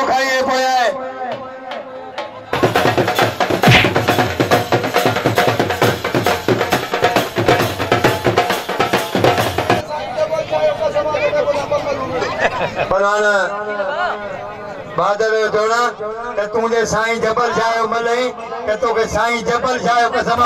बलो खाइए पोया है बनाना बादल जोड़ा के तूने साईं जबल जायो मलई के तो के साईं जबल जायो कसम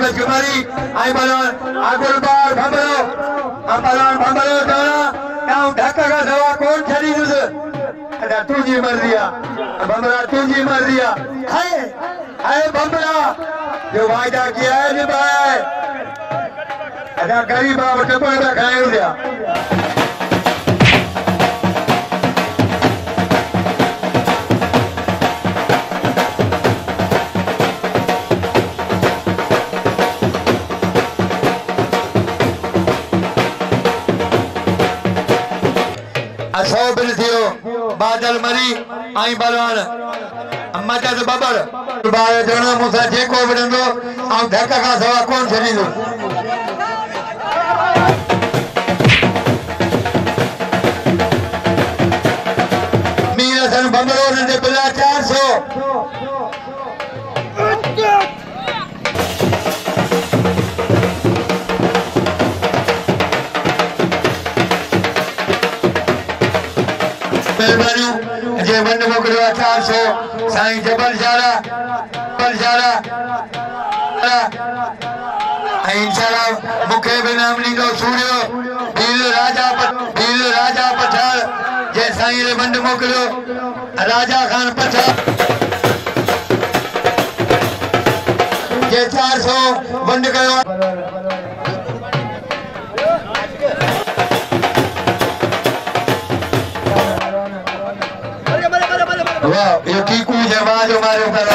बचकुमारी आई बलोन आगुल बार भंबलो हम बलोन भंबलो जोड़ा क्या ढक्का का सवा कौन छड़ी तुझे अरे तुझी मर दिया भंबरा तुझी मर दिया हाय भंबरा जो वायदा किया है निभाया है अदा गरीब बाप टपड़ में खाए दिया असो बिल थियो बादल मरी आई बलवान मदद बबर बारे जणो मुसा जेको विडंदो ऐं धक खां सवा कोन छॾींदो मीर हसन बंगलो नंढे बिला 400 जे वन मोकलियो 400 साईं जबल शाला इंशाल्लाह मुखे भी नाम लींदो सूर्यो भील राजा पठार जे साईं रे वंड मोकलियो राजा खान पठार जे 400 वंड कयो वाह ये की कुछ जवाब हमारे ऊपर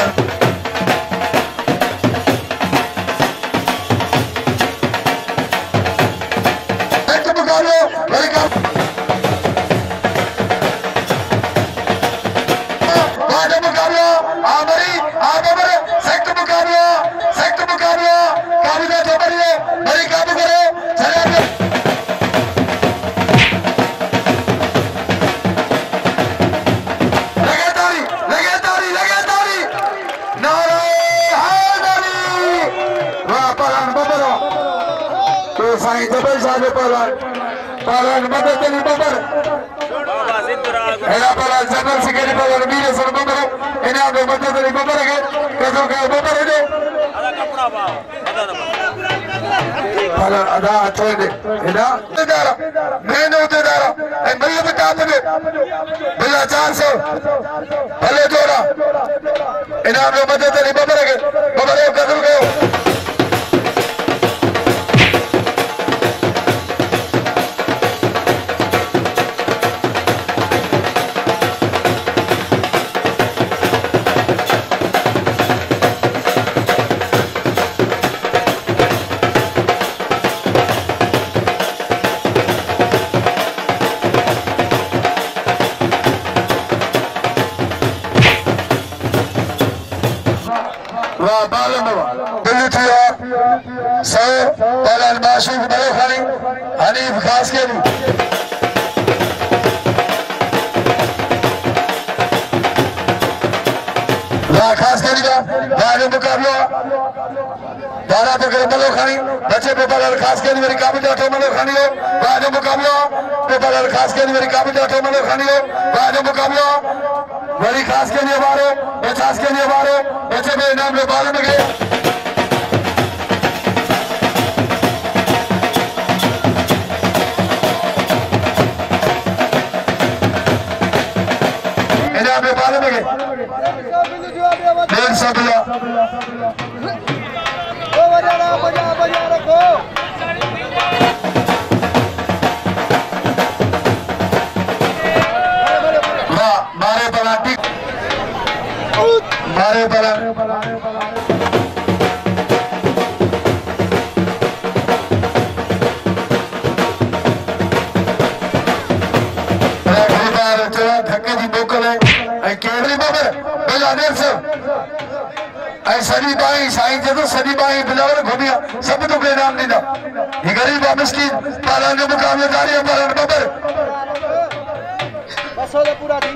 सॼी बाई साईं चए थो सॼी बाई बिलावर घुमिया सभु तोखे इनाम ॾींदा ही ग़रीब आहे मिस्किन पालण जो मुक़ाबिलो जारी आहे पालण बबर पूरा थी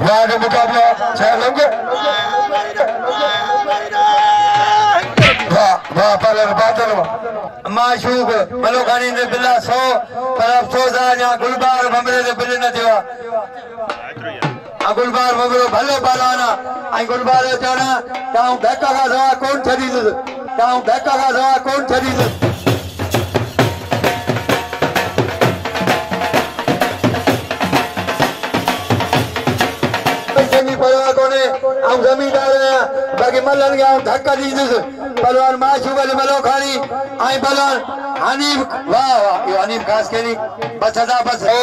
वाह मुकाबला छह लोग वाह पालन बादल माशूक मलोखानी ने बिल्ला 100 पर अफसोस आज यहाँ गुलबार भमरे ने बिल न थियो गुलबार भमरो भलो पालाना आई गुलबार चाना ताऊ धक्का का सवा कौन छदीद ताऊ धक्का का सवा कौन छदीद जमींदार बाकी मलन गया धक्का दीजिए पहलवान माशूक अली मलोखानी आई पहलवान हनीफ वाह वाह ये हनीफ खास केरी बस अदा बस हो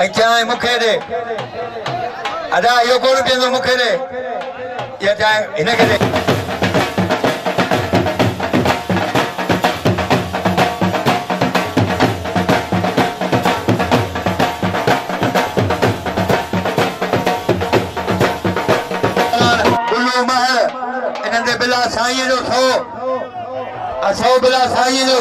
आई चाय मुखे दे अदा यो कोन पिंदो मुखे दे ये चाय इने के दे साईं जो 100 बिला साईं जो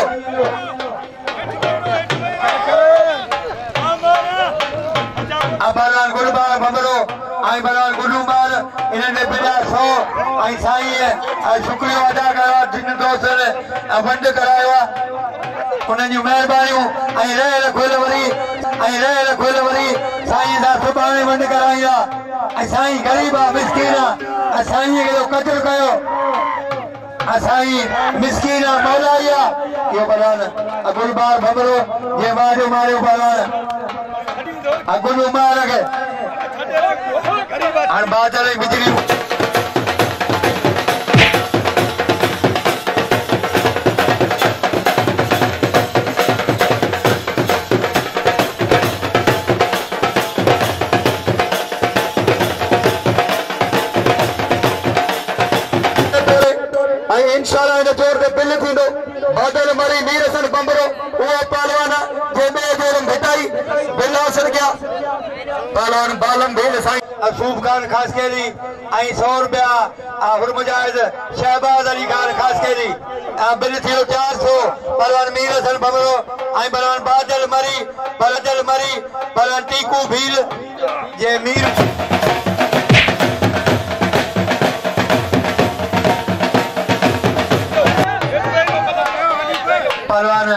बलान गुलबार भमरो आई बलान गुलूबार इन्हें बिला 100 आई साईं शुक्रिया अदा करा जिन दोस्त ने फंड करायो उन्हनि जी महिरबानियूं आई रेल खोल वरी साईं दा सुभाणे फंड कराईंदा आई साईं गरीब आहे मिस्किन आहे साईं खे कदर कयो साईं मिस्किन मौलाया ये बलान गुलबार भमरो ये मारियो बलान गुलू मार के और बादल बिजली इंशाल्लाह इन जोर ते बिल थींदो बादल मरी मीर हसन बंबरो वो पहलवान जे बे जोरम भेटाई बिल हासिल किया पहलवान बालम भेल साईं असूफ खान खास केली आई 100 रुपया हुर मुजाहिद शहबाज अली खान खास केली बिल थियो 400 पहलवान मीर हसन बंबरो आई पहलवान बादल मरी पहलवान टीकू भील जे मीर पहलवान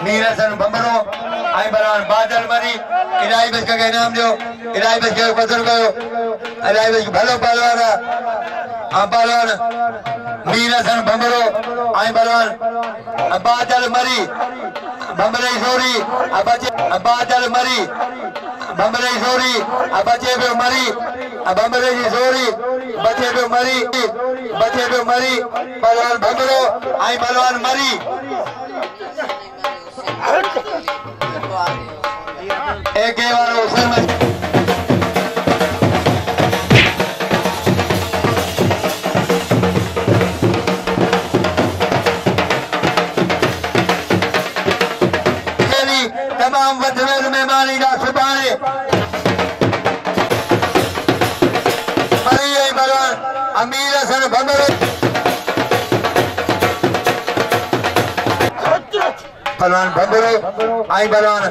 मीर हसन बंबरो आई पहलवान बादल मरी इलाही बस का इनाम दियो इलाही बस के कदर कयो इलाही बस भलो पहलवान पहलवान मीर हसन बंबरो आई पहलवान बादल मरी बंबरे सोरी बादल मरी बंबरे सोरी बचे पे मरी बंबरे जी सोरी बचे पे मरी पहलवान बंबरो आई पहलवान मरी एक वारो शर्मा तमाम वधवेल मेहमानी का सुभाणे मरी आई बलवान अमीर हसन बंबरो पहलवान बंबरो आई बलवान